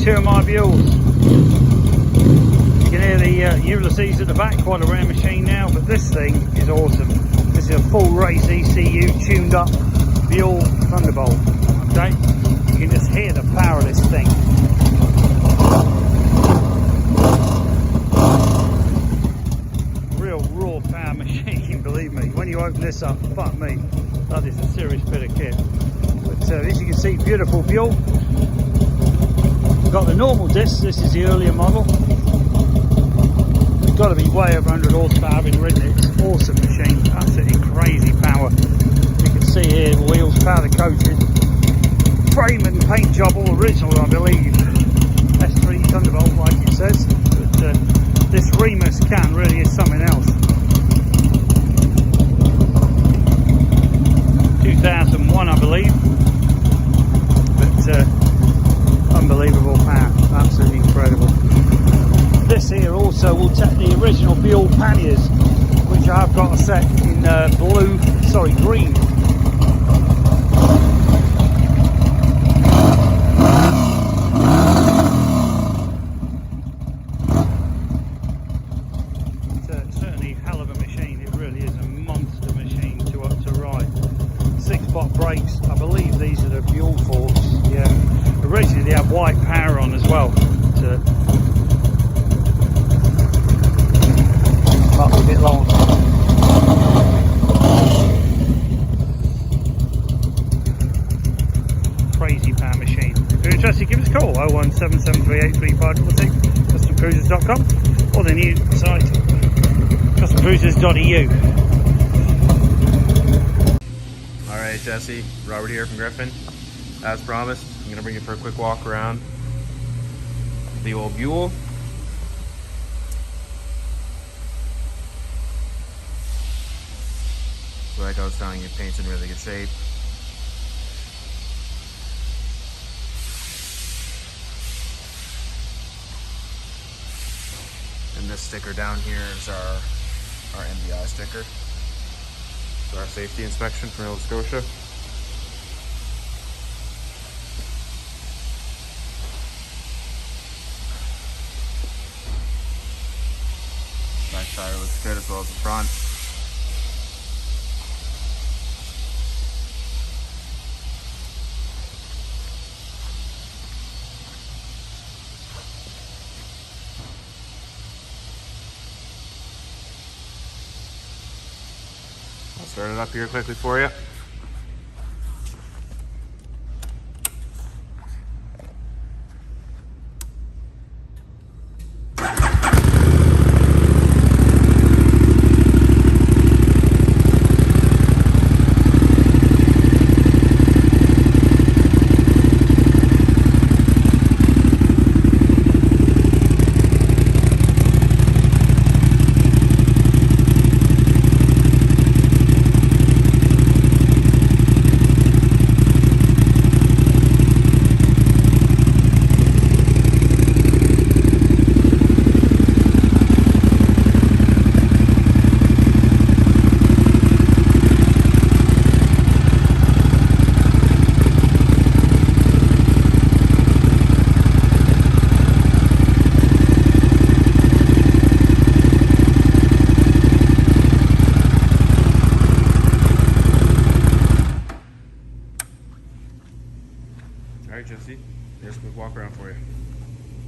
two of my Buells. You can hear the Ulysses at the back, quite a rare machine now, but this thing is awesome. This is a full race ECU tuned up Buell Thunderbolt. Okay, you can just hear the power of this thing. Real raw power machine, believe me. When you open this up, fuck me, that is a serious bit of kit. But as you can see, beautiful Buell. Got the normal disc. This is the earlier model. It's got to be way over 100 horsepower having ridden it. It's an awesome machine, absolutely crazy power. You can see here the wheels, powder coated, frame and paint job all original, I believe. S3 Thunderbolt, like it says. But this Remus can really is something else. 2001, I believe. But unbelievable power, absolutely incredible. This here also will take the original Buell panniers, which I have got a set in green. It's certainly a hell of a machine. It really is a monster machine to ride. 6-pot brakes. I believe these are the Buell forks. Yeah. Originally they have white power on as well. Might be a bit long. Crazy power machine. If you're interested, give us a call. 017738356, customcruisers.com, or the new site customcruisers.eu. Alright Jesse, Robert here from Griffin. As promised, I'm going to bring you for a quick walk around the old Buell. So like I was telling you, paint's in really good shape. And this sticker down here is our MBI sticker. So our safety inspection from Nova Scotia. Back tire looks good as well as the front. I'll start it up here quickly for you.